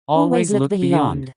Always look beyond.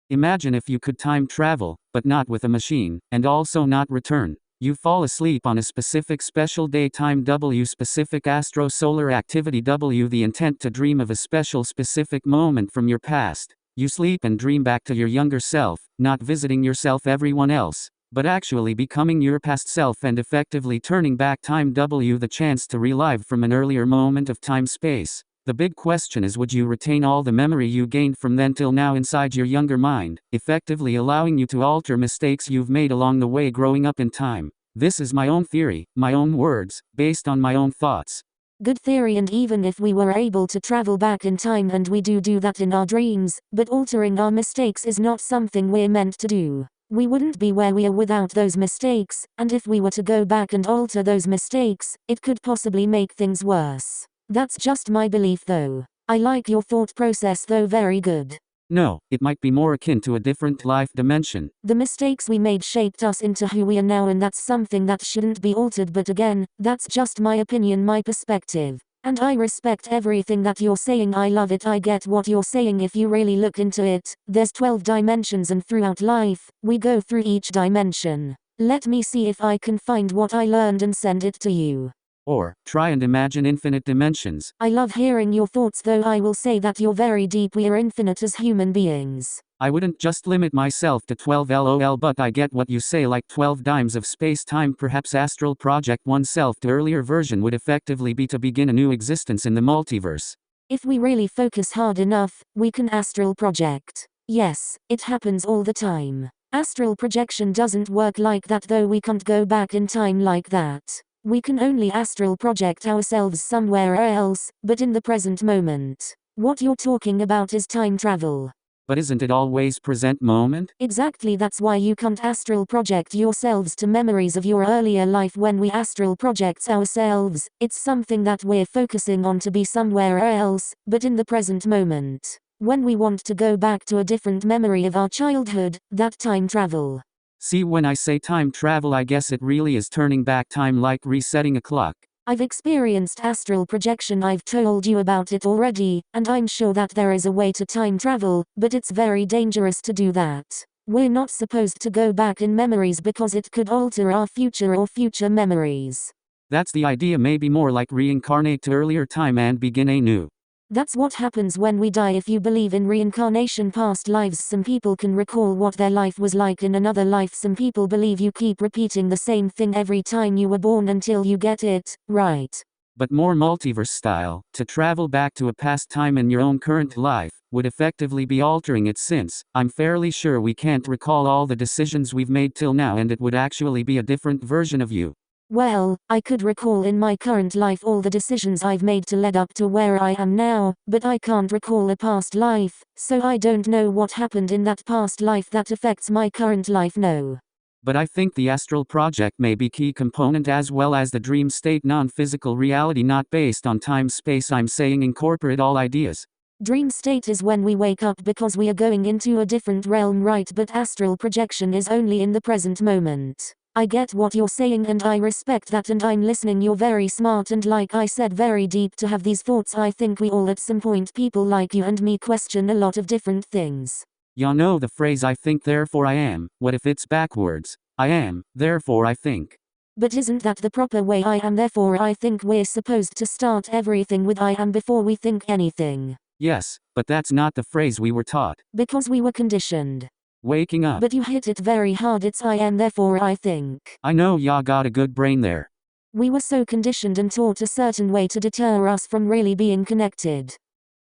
Imagine if you could time travel, but not with a machine, and also not return. You fall asleep on a specific special day time W specific astro-solar activity W the intent to dream of a special specific moment from your past. You sleep and dream back to your younger self, not visiting yourself everyone else, but actually becoming your past self and effectively turning back time W the chance to relive from an earlier moment of time-space. The big question is, would you retain all the memory you gained from then till now inside your younger mind, effectively allowing you to alter mistakes you've made along the way growing up in time? This is my own theory, my own words, based on my own thoughts. Good theory, and even if we were able to travel back in time, and we do that in our dreams, but altering our mistakes is not something we're meant to do. We wouldn't be where we are without those mistakes, and if we were to go back and alter those mistakes, it could possibly make things worse. That's just my belief though. I like your thought process though, very good. No, it might be more akin to a different life dimension. The mistakes we made shaped us into who we are now, and that's something that shouldn't be altered, but again, that's just my opinion, my perspective. And I respect everything that you're saying. I love it. I get what you're saying. If you really look into it, there's 12 dimensions, and throughout life, we go through each dimension. Let me see if I can find what I learned and send it to you. Or, try and imagine infinite dimensions. I love hearing your thoughts though. I will say that you're very deep. We are infinite as human beings. I wouldn't just limit myself to 12 LOL, but I get what you say, like 12 dimes of space-time. Perhaps astral project oneself to earlier version would effectively be to begin a new existence in the multiverse. If we really focus hard enough, we can astral project. Yes, it happens all the time. Astral projection doesn't work like that though. We can't go back in time like that. We can only astral project ourselves somewhere else, but in the present moment. What you're talking about is time travel. But isn't it always present moment? Exactly, that's why you can't astral project yourselves to memories of your earlier life. When we astral project ourselves, it's something that we're focusing on to be somewhere else, but in the present moment. When we want to go back to a different memory of our childhood, that time travel. See, when I say time travel, I guess it really is turning back time, like resetting a clock. I've experienced astral projection. I've told you about it already, and I'm sure that there is a way to time travel, but it's very dangerous to do that. We're not supposed to go back in memories because it could alter our future or future memories. That's the idea, maybe more like reincarnate to earlier time and begin anew. That's what happens when we die. If you believe in reincarnation, past lives, some people can recall what their life was like in another life. Some people believe you keep repeating the same thing every time you were born until you get it right. But more multiverse style, to travel back to a past time in your own current life, would effectively be altering it, since I'm fairly sure we can't recall all the decisions we've made till now, and it would actually be a different version of you. Well, I could recall in my current life all the decisions I've made to lead up to where I am now, but I can't recall a past life, so I don't know what happened in that past life that affects my current life. No. But I think the astral project may be key component, as well as the dream state, non-physical reality not based on time-space. I'm saying incorporate all ideas. Dream state is when we wake up because we are going into a different realm, right? But astral projection is only in the present moment. I get what you're saying and I respect that, and I'm listening. You're very smart and, like I said, very deep to have these thoughts. I think we all at some point, people like you and me, question a lot of different things. You know the phrase I think therefore I am. What if it's backwards? I am, therefore I think. But isn't that the proper way? I am, therefore I think. We're supposed to start everything with I am before we think anything. Yes, but that's not the phrase we were taught. Because we were conditioned. Waking up. But you hit it very hard. It's I am, therefore I think. I know ya got a good brain there. We were so conditioned and taught a certain way to deter us from really being connected.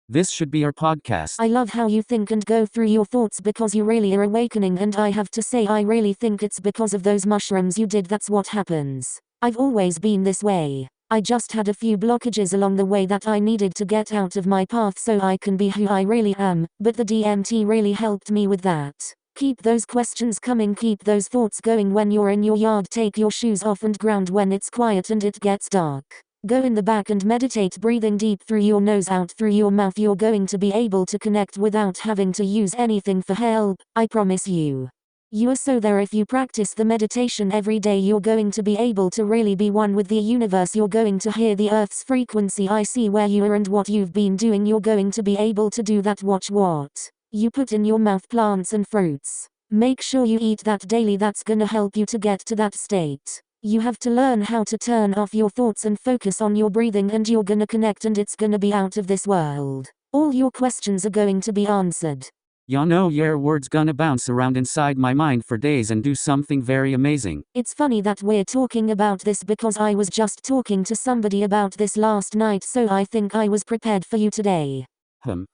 This should be our podcast. I love how you think and go through your thoughts, because you really are awakening, and I have to say I really think it's because of those mushrooms you did. That's what happens. I've always been this way. I just had a few blockages along the way that I needed to get out of my path so I can be who I really am, but the DMT really helped me with that. Keep those questions coming, keep those thoughts going. When you're in your yard, take your shoes off and ground when it's quiet and it gets dark. Go in the back and meditate, breathing deep through your nose, out through your mouth. You're going to be able to connect without having to use anything for help, I promise you. You are so there. If you practice the meditation every day, you're going to be able to really be one with the universe. You're going to hear the earth's frequency. I see where you are and what you've been doing. You're going to be able to do that. Watch what you put in your mouth, plants and fruits. Make sure you eat that daily. That's gonna help you to get to that state. You have to learn how to turn off your thoughts and focus on your breathing, and you're gonna connect, and it's gonna be out of this world. All your questions are going to be answered. You know, your words gonna bounce around inside my mind for days and do something very amazing. It's funny that we're talking about this because I was just talking to somebody about this last night, so I think I was prepared for you today.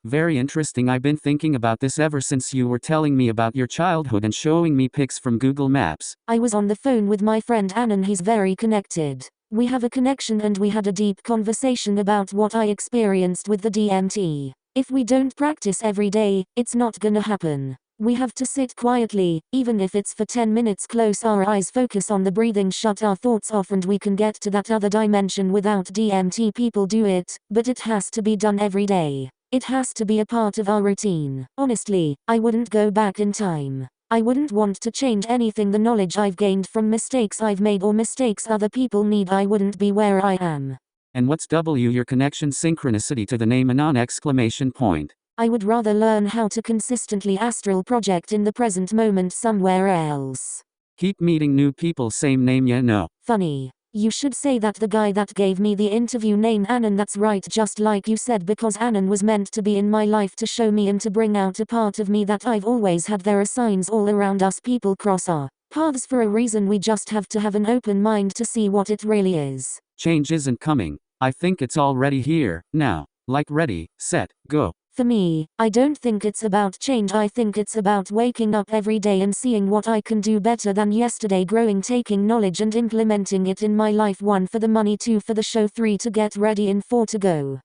Very interesting. I've been thinking about this ever since you were telling me about your childhood and showing me pics from Google Maps. I was on the phone with my friend Annan. He's very connected. We have a connection, and we had a deep conversation about what I experienced with the DMT. If we don't practice every day, it's not gonna happen. We have to sit quietly, even if it's for 10 minutes, close our eyes, focus on the breathing, shut our thoughts off, and we can get to that other dimension without DMT. People do it, but it has to be done every day. It has to be a part of our routine. Honestly, I wouldn't go back in time. I wouldn't want to change anything. The knowledge I've gained from mistakes I've made or mistakes other people need, I wouldn't be where I am. And what's your connection synchronicity to the name Anon exclamation point? I would rather learn how to consistently astral project in the present moment somewhere else. Keep meeting new people, same name, you know. Funny. You should say that the guy that gave me the interview name Annan. That's right, just like you said, because Annan was meant to be in my life to show me and to bring out a part of me that I've always had. There are signs all around us. People cross our paths for a reason. We just have to have an open mind to see what it really is. Change isn't coming. I think it's already here, now. Like ready, set, go. For me, I don't think it's about change. I think it's about waking up every day and seeing what I can do better than yesterday, growing, taking knowledge and implementing it in my life. 1 for the money, 2 for the show, 3 to get ready, and 4 to go.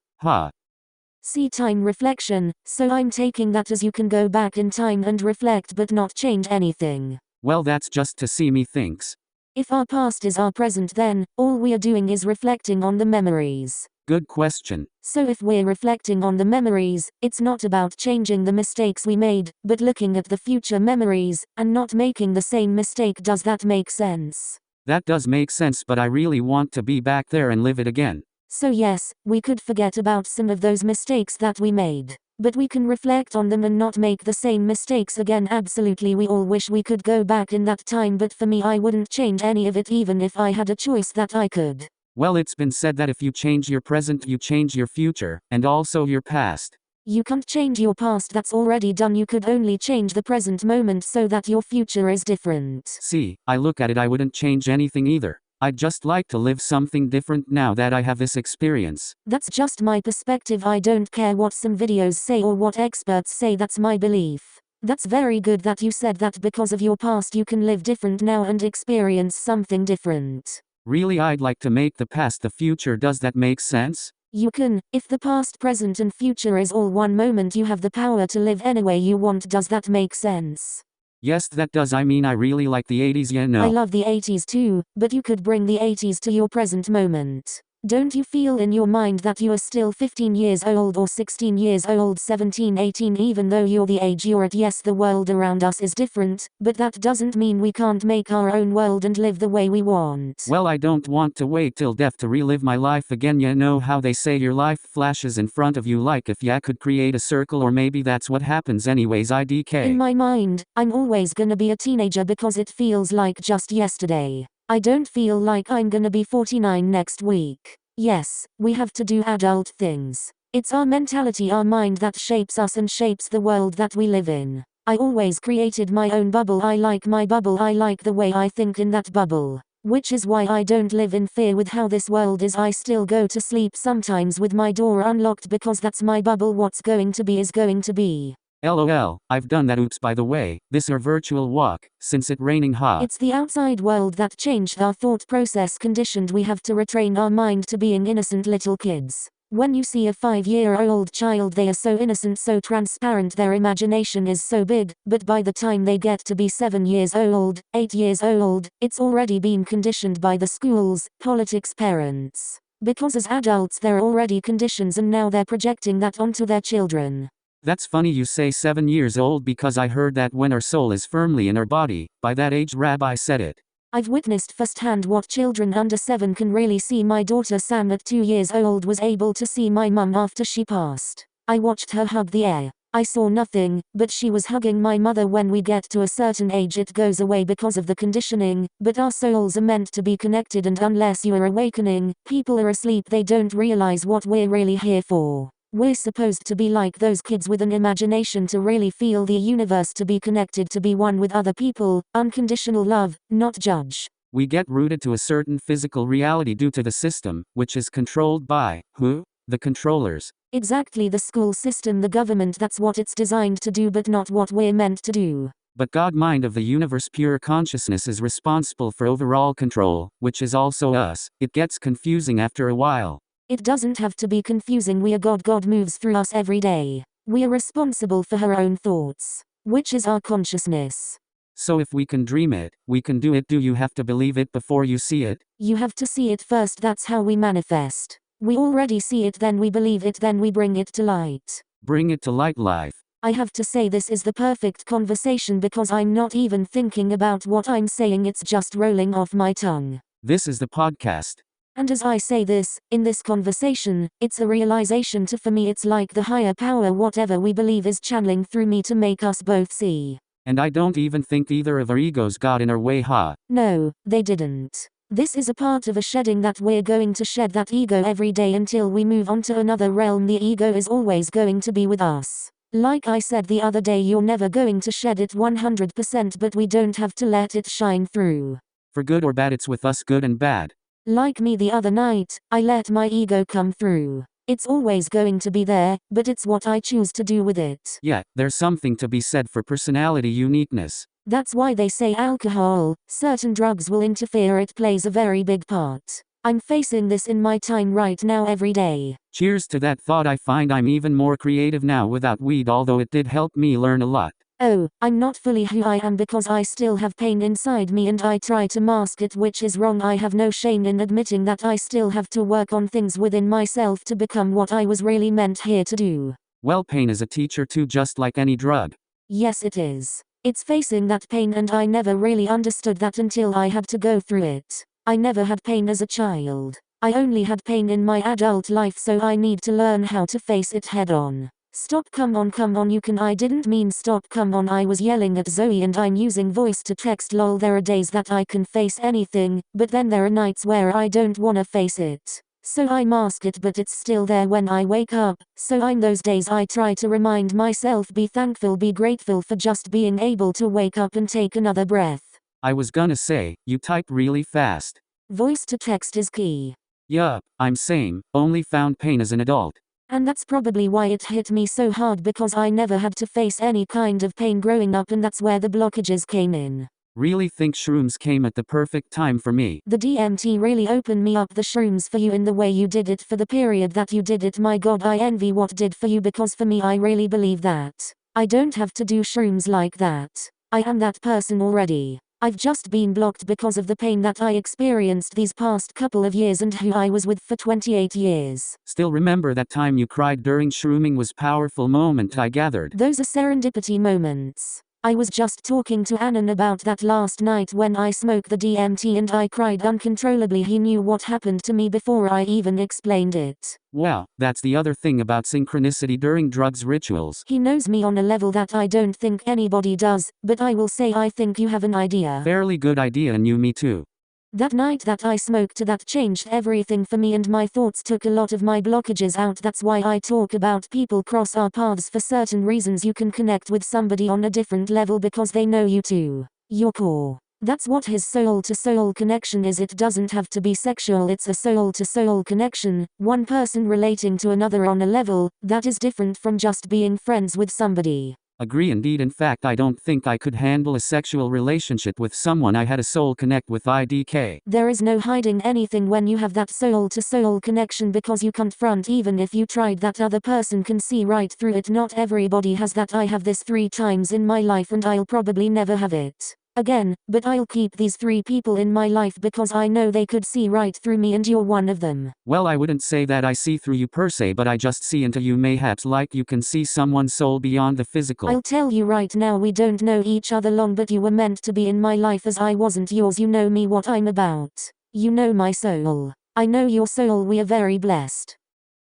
See, time reflection, so I'm taking that as you can go back in time and reflect but not change anything. Well, that's just to see me thinks. If our past is our present, then all we are doing is reflecting on the memories. Good question. So if we're reflecting on the memories, it's not about changing the mistakes we made, but looking at the future memories, and not making the same mistake. Does that make sense? That does make sense, but I really want to be back there and live it again. So yes, we could forget about some of those mistakes that we made. But we can reflect on them and not make the same mistakes again. Absolutely, we all wish we could go back in that time, but for me, I wouldn't change any of it even if I had a choice that I could. Well, it's been said that if you change your present, you change your future, and also your past. You can't change your past, that's already done. You could only change the present moment so that your future is different. See, I look at it, I wouldn't change anything either. I'd just like to live something different now that I have this experience. That's just my perspective. I don't care what some videos say or what experts say, that's my belief. That's very good that you said that. Because of your past, you can live different now and experience something different. Really, I'd like to make the past the future. Does that make sense? You can. If the past, present and future is all one moment, you have the power to live any way you want. Does that make sense? Yes, that does. I mean, I really like the 80s, you know. I love the 80s too, but you could bring the 80s to your present moment. Don't you feel in your mind that you are still 15 years old or 16 years old, 17, 18, even though you're the age you're at? Yes, the world around us is different, but that doesn't mean we can't make our own world and live the way we want. Well, I don't want to wait till death to relive my life again. You know how they say your life flashes in front of you, like if ya could create a circle, or maybe that's what happens anyways. IDK. In my mind, I'm always gonna be a teenager because it feels like just yesterday. I don't feel like I'm gonna be 49 next week. Yes, we have to do adult things. It's our mentality, our mind that shapes us and shapes the world that we live in. I always created my own bubble. I like my bubble. I like the way I think in that bubble. Which is why I don't live in fear with how this world is. I still go to sleep sometimes with my door unlocked because that's my bubble. What's going to be is going to be. LOL, I've done that. Oops, by the way, this our virtual walk, since it raining hard. It's the outside world that changed our thought process, conditioned. We have to retrain our mind to being innocent little kids. When you see a 5-year-old child, they are so innocent, so transparent, their imagination is so big, but by the time they get to be 7 years old, 8 years old, it's already been conditioned by the schools, politics, parents. Because as adults they're already conditioned, and now they're projecting that onto their children. That's funny you say 7 years old because I heard that when our soul is firmly in our body, by that age Rabbi said it. I've witnessed firsthand what children under 7 can really see. My daughter Sam at 2 years old was able to see my mum after she passed. I watched her hug the air. I saw nothing, but she was hugging my mother. When we get to a certain age it goes away because of the conditioning, but our souls are meant to be connected, and unless you are awakening, people are asleep. They don't realize what we're really here for. We're supposed to be like those kids with an imagination, to really feel the universe, to be connected, to be one with other people, unconditional love, not judge. We get rooted to a certain physical reality due to the system, which is controlled by, who? The controllers. Exactly, the school system, the government. That's what it's designed to do, but not what we're meant to do. But God, mind of the universe, pure consciousness, is responsible for overall control, which is also us. It gets confusing after a while. It doesn't have to be confusing. We are God. God moves through us every day. We are responsible for her own thoughts, which is our consciousness. So if we can dream it, we can do it. Do you have to believe it before you see it? You have to see it first. That's how we manifest. We already see it, then we believe it, then we bring it to light. Bring it to light, life. I have to say, this is the perfect conversation because I'm not even thinking about what I'm saying. It's just rolling off my tongue. This is the podcast. And as I say this, in this conversation, it's a realization for me. It's like the higher power, whatever we believe, is channeling through me to make us both see. And I don't even think either of our egos got in our way, huh? No, they didn't. This is a part of a shedding that we're going to shed that ego every day until we move on to another realm. The ego is always going to be with us. Like I said the other day, you're never going to shed it 100%, but we don't have to let it shine through. For good or bad, it's with us, good and bad. Like me the other night, I let my ego come through. It's always going to be there, but it's what I choose to do with it. Yeah, there's something to be said for personality uniqueness. That's why they say alcohol, certain drugs will interfere. It plays a very big part. I'm facing this in my time right now every day. Cheers to that thought. I find I'm even more creative now without weed, although it did help me learn a lot. Oh, I'm not fully who I am because I still have pain inside me and I try to mask it, which is wrong. I have no shame in admitting that I still have to work on things within myself to become what I was really meant here to do. Well, pain is a teacher too, just like any drug. Yes, it is. It's facing that pain, and I never really understood that until I had to go through it. I never had pain as a child. I only had pain in my adult life, so I need to learn how to face it head on. Stop, come on, you can. I didn't mean stop, come on. I was yelling at Zoe and I'm using voice to text. Lol. There are days that I can face anything, but then there are nights where I don't wanna face it. So I mask it, but it's still there when I wake up. So in those days I try to remind myself, be thankful, be grateful for just being able to wake up and take another breath. I was gonna say, you type really fast. Voice to text is key. Yup, I'm same, only found pain as an adult. And that's probably why it hit me so hard, because I never had to face any kind of pain growing up, and that's where the blockages came in. Really think shrooms came at the perfect time for me. The DMT really opened me up. The shrooms for you in the way you did it for the period that you did it. My God, I envy what did for you, because for me I really believe that I don't have to do shrooms like that. I am that person already. I've just been blocked because of the pain that I experienced these past couple of years and who I was with for 28 years. Still remember that time you cried during shrooming was powerful moment, I gathered. Those are serendipity moments. I was just talking to Annan about that last night when I smoked the DMT and I cried uncontrollably. He knew what happened to me before I even explained it. Wow, that's the other thing about synchronicity during drugs rituals. He knows me on a level that I don't think anybody does, but I will say I think you have an idea. Fairly good idea, and you me too. That night that I smoked, that changed everything for me, and my thoughts took a lot of my blockages out. That's why I talk about people cross our paths for certain reasons. You can connect with somebody on a different level because they know you too. Your core. That's what his soul-to-soul connection is. It doesn't have to be sexual, it's a soul-to-soul connection, one person relating to another on a level that is different from just being friends with somebody. Agree indeed. In fact, I don't think I could handle a sexual relationship with someone I had a soul connect with. IDK. There is no hiding anything when you have that soul-to-soul connection, because you can't front. Even if you tried, that other person can see right through it. Not everybody has that. I have this 3 times in my life and I'll probably never have it Again, but I'll keep these 3 people in my life because I know they could see right through me and you're one of them. Well, I wouldn't say that I see through you per se, but I just see into you, mayhaps like you can see someone's soul beyond the physical. I'll tell you right now, we don't know each other long, but you were meant to be in my life as I wasn't yours. You know me, what I'm about. You know my soul. I know your soul. We are very blessed.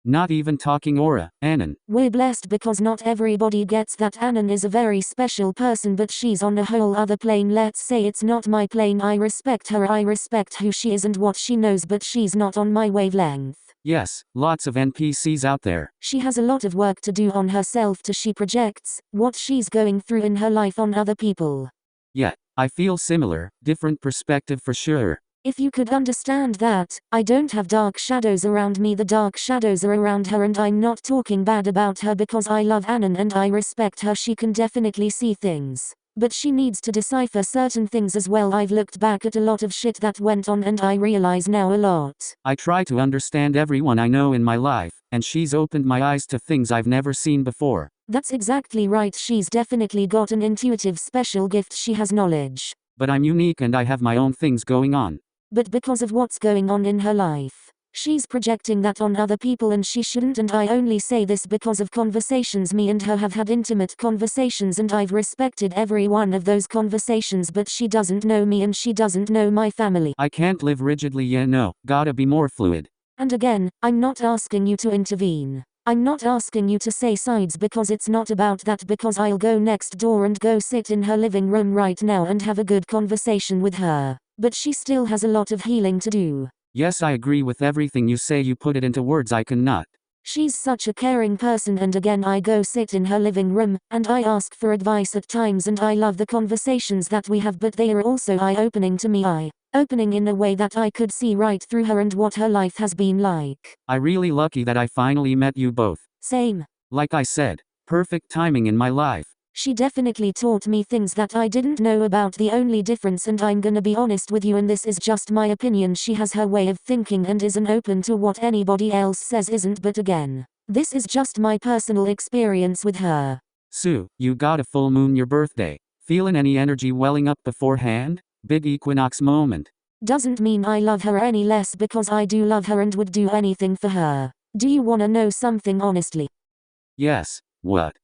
Not even talking aura, Annan. We're blessed because not everybody gets that. Annan is a very special person, but she's on a whole other plane. Let's say it's not my plane. I respect her. I respect who she is and what she knows, but she's not on my wavelength. Yes, lots of NPCs out there. She has a lot of work to do on herself to she projects what she's going through in her life on other people. Yeah, I feel similar, different perspective for sure. If you could understand that, I don't have dark shadows around me. The dark shadows are around her, and I'm not talking bad about her because I love Annan and I respect her. She can definitely see things. But she needs to decipher certain things as well. I've looked back at a lot of shit that went on and I realize now a lot. I try to understand everyone I know in my life, and she's opened my eyes to things I've never seen before. That's exactly right. She's definitely got an intuitive special gift. She has knowledge. But I'm unique and I have my own things going on. But because of what's going on in her life, she's projecting that on other people, and she shouldn't. And I only say this because of conversations me and her have had, intimate conversations, and I've respected every one of those conversations, but she doesn't know me and she doesn't know my family. I can't live rigidly, yeah, no, gotta be more fluid. And again, I'm not asking you to intervene. I'm not asking you to say sides because it's not about that, because I'll go next door and go sit in her living room right now and have a good conversation with her. But she still has a lot of healing to do. Yes, I agree with everything you say. You put it into words I cannot. She's such a caring person, and again I go sit in her living room, and I ask for advice at times, and I love the conversations that we have, but they are also eye-opening to me. Eye-opening in a way that I could see right through her and what her life has been like. I'm really lucky that I finally met you both. Same. Like I said, perfect timing in my life. She definitely taught me things that I didn't know about. The only difference, and I'm gonna be honest with you, and this is just my opinion, she has her way of thinking and isn't open to what anybody else says isn't, but again, this is just my personal experience with her. Sue, you got a full moon your birthday. Feeling any energy welling up beforehand? Big equinox moment. Doesn't mean I love her any less, because I do love her and would do anything for her. Do you wanna know something honestly? Yes, what?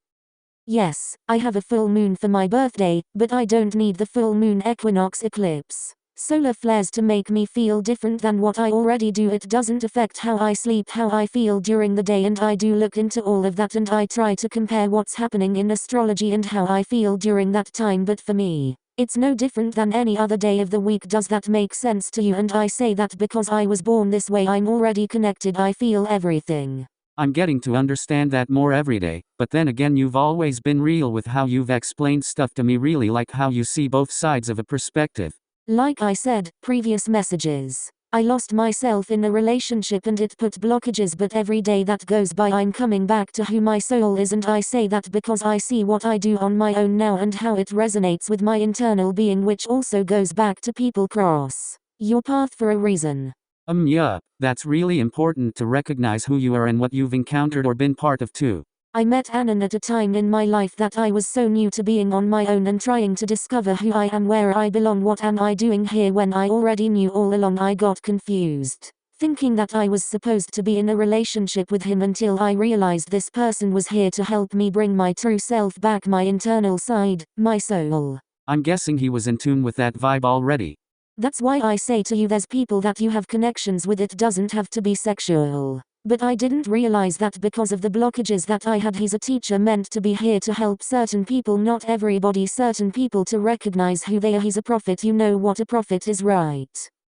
Yes, I have a full moon for my birthday, but I don't need the full moon equinox eclipse. Solar flares to make me feel different than what I already do. It doesn't affect how I sleep, how I feel during the day, and I do look into all of that, and I try to compare what's happening in astrology and how I feel during that time. But for me, it's no different than any other day of the week. Does that make sense to you? And I say that because I was born this way. I'm already connected. I feel everything. I'm getting to understand that more every day, but then again, you've always been real with how you've explained stuff to me. Really like how you see both sides of a perspective. Like I said, previous messages. I lost myself in a relationship and it put blockages, but every day that goes by I'm coming back to who my soul is, and I say that because I see what I do on my own now and how it resonates with my internal being, which also goes back to people cross your path for a reason. Yeah, that's really important to recognize who you are and what you've encountered or been part of too. I met Annan at a time in my life that I was so new to being on my own and trying to discover who I am, where I belong. What am I doing here when I already knew all along? I got confused, thinking that I was supposed to be in a relationship with him, until I realized this person was here to help me bring my true self back, my internal side, my soul. I'm guessing he was in tune with that vibe already. That's why I say to you, there's people that you have connections with. It doesn't have to be sexual. But I didn't realize that because of the blockages that I had. He's a teacher meant to be here to help certain people, not everybody, certain people to recognize who they are. He's a prophet. You know what a prophet is, right?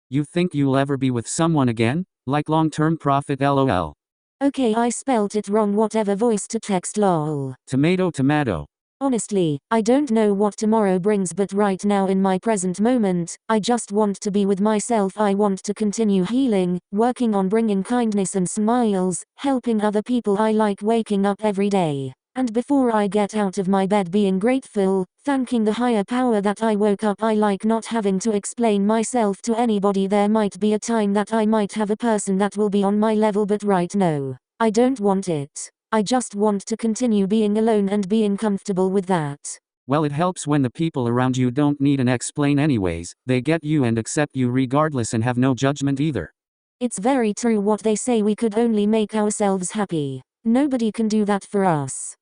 You think you'll ever be with someone again? Like long-term prophet, lol. Okay, I spelt it wrong. Whatever, voice to text, lol. Tomato tomato. Honestly, I don't know what tomorrow brings, but right now in my present moment, I just want to be with myself. I want to continue healing, working on bringing kindness and smiles, helping other people. I like waking up every day, and before I get out of my bed, being grateful, thanking the higher power that I woke up. I like not having to explain myself to anybody. There might be a time that I might have a person that will be on my level, but right now, I don't want it. I just want to continue being alone and being comfortable with that. Well, it helps when the people around you don't need an explain anyways, they get you and accept you regardless and have no judgment either. It's very true what they say, we could only make ourselves happy. Nobody can do that for us.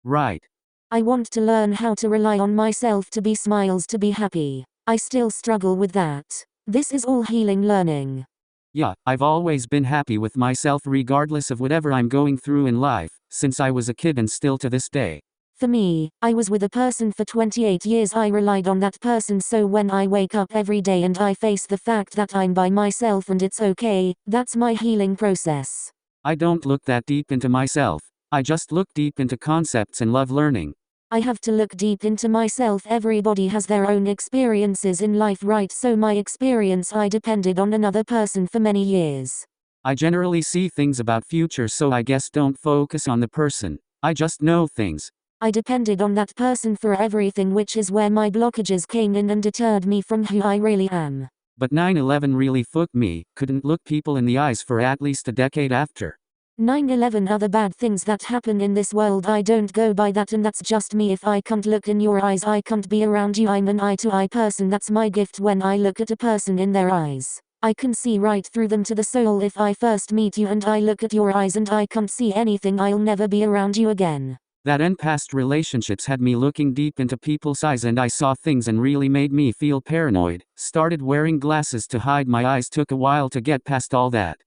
Right. I want to learn how to rely on myself to be smiles, to be happy. I still struggle with that. This is all healing learning. Yeah, I've always been happy with myself regardless of whatever I'm going through in life, since I was a kid and still to this day. For me, I was with a person for 28 years. I relied on that person, so when I wake up every day and I face the fact that I'm by myself and it's okay, that's my healing process. I don't look that deep into myself. I just look deep into concepts and love learning. I have to look deep into myself. Everybody has their own experiences in life, right? So my experience, I depended on another person for many years. I generally see things about future, so I guess don't focus on the person. I just know things. I depended on that person for everything, which is where my blockages came in and deterred me from who I really am. But 9/11 really fucked me. Couldn't look people in the eyes for at least a decade after. 9/11 are the bad things that happen in this world. I don't go by that, and that's just me. If I can't look in your eyes, I can't be around you. I'm an eye-to-eye person. That's my gift. When I look at a person in their eyes, I can see right through them to the soul. If I first meet you and I look at your eyes and I can't see anything, I'll never be around you again. That and past relationships had me looking deep into people's eyes, and I saw things and really made me feel paranoid. Started wearing glasses to hide my eyes. Took a while to get past all that.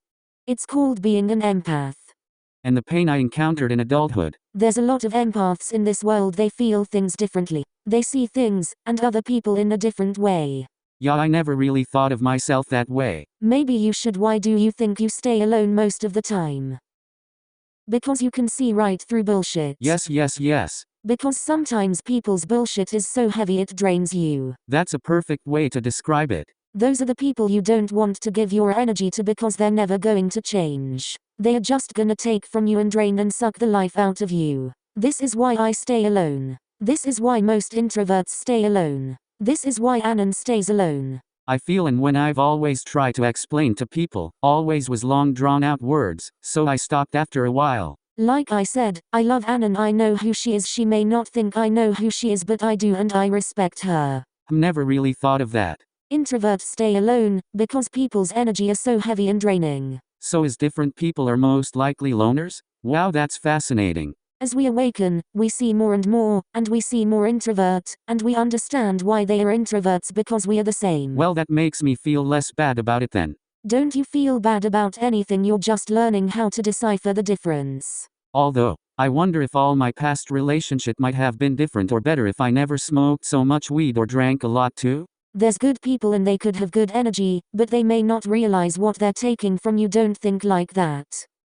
It's called being an empath. And the pain I encountered in adulthood. There's a lot of empaths in this world. They feel things differently. They see things and other people in a different way. Yeah, I never really thought of myself that way. Maybe you should. Why do you think you stay alone most of the time? Because you can see right through bullshit. Yes. Because sometimes people's bullshit is so heavy it drains you. That's a perfect way to describe it. Those are the people you don't want to give your energy to, because they're never going to change. They are just gonna take from you and drain and suck the life out of you. This is why I stay alone. This is why most introverts stay alone. This is why Annan stays alone. I feel, and when I've always tried to explain to people, always was long drawn out words, so I stopped after a while. Like I said, I love Annan. I know who she is. She may not think I know who she is, but I do, and I respect her. Never really thought of that. Introverts stay alone because people's energy is so heavy and draining. So is different people are most likely loners? Wow, that's fascinating. As we awaken, we see more and more, and we see more introverts, and we understand why they are introverts, because we are the same. Well, that makes me feel less bad about it then. Don't you feel bad about anything? You're just learning how to decipher the difference. Although, I wonder if all my past relationship might have been different or better if I never smoked so much weed or drank a lot too. There's good people and they could have good energy, but they may not realize what they're taking from you. Don't think like that.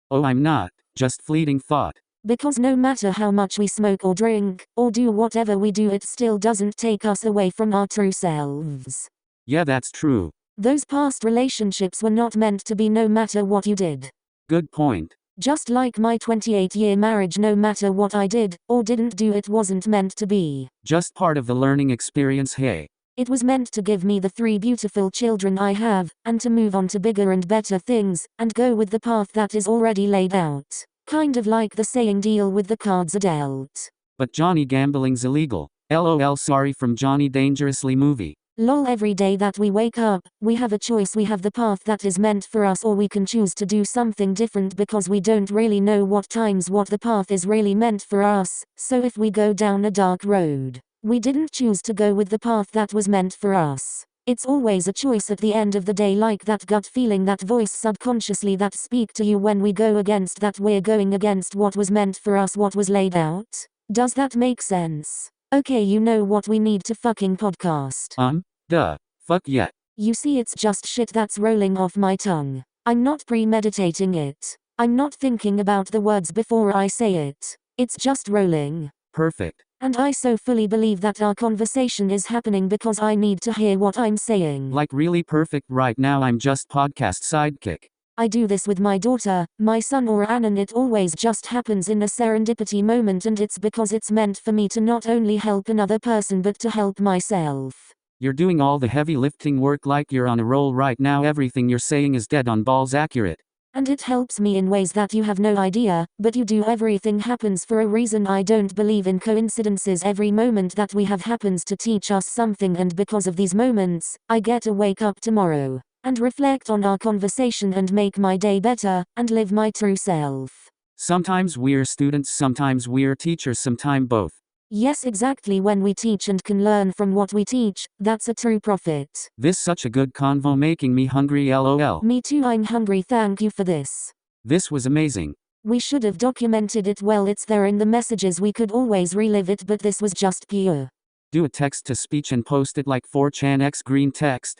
Oh, I'm not. Just fleeting thought. Because no matter how much we smoke or drink, or do whatever we do, it still doesn't take us away from our true selves. Yeah, that's true. Those past relationships were not meant to be, no matter what you did. Good point. Just like my 28-year marriage, no matter what I did, or didn't do, it wasn't meant to be. Just part of the learning experience, hey. It was meant to give me the 3 beautiful children I have, and to move on to bigger and better things, and go with the path that is already laid out. Kind of like the saying, deal with the cards are dealt. But Johnny, gambling's illegal. LOL, sorry from Johnny Dangerously movie. Lol. Every day that we wake up, we have a choice. We have the path that is meant for us, or we can choose to do something different, because we don't really know what the path is really meant for us. So if we go down a dark road, we didn't choose to go with the path that was meant for us. It's always a choice at the end of the day, like that gut feeling, that voice subconsciously that speak to you when we go against that. We're going against what was meant for us, what was laid out. Does that make sense? Okay, you know what we need to fucking podcast. Duh. Fuck yeah. You see, it's just shit that's rolling off my tongue. I'm not premeditating it. I'm not thinking about the words before I say it. It's just rolling. Perfect. And I so fully believe that our conversation is happening because I need to hear what I'm saying. Like really perfect. Right now I'm just podcast sidekick. I do this with my daughter, my son, or Annan. It always just happens in a serendipity moment, and it's because it's meant for me to not only help another person but to help myself. You're doing all the heavy lifting work like you're on a roll right now. Everything you're saying is dead on balls accurate. And it helps me in ways that you have no idea, but you do. Everything happens for a reason. I don't believe in coincidences. Every moment that we have happens to teach us something, and because of these moments, I get to wake up tomorrow and reflect on our conversation and make my day better, and live my true self. Sometimes we're students, sometimes we're teachers, sometimes both. Yes, exactly. When we teach and can learn from what we teach, that's a true profit. This such a good convo, making me hungry, lol. Me too, I'm hungry. Thank you for this. This was amazing. We should have documented it well. It's there in the messages. We could always relive it, but this was just pure. Do a text to speech and post it like 4chan x Greentext.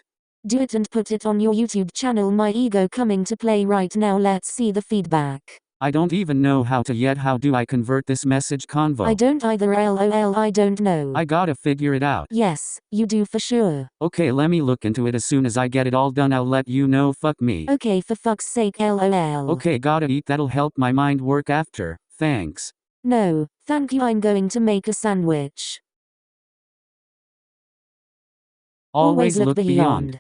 Do it and put it on your YouTube channel. My ego coming to play right now. Let's see the feedback. I don't even know how to yet. How do I convert this message convo? I don't either, lol. I don't know. I gotta figure it out. Yes, you do for sure. Okay, let me look into it. As soon as I get it all done, I'll let you know. Fuck me. Okay, for fuck's sake, lol. Okay, gotta eat. That'll help my mind work after. Thanks. No, thank you. I'm going to make a sandwich. Always look beyond.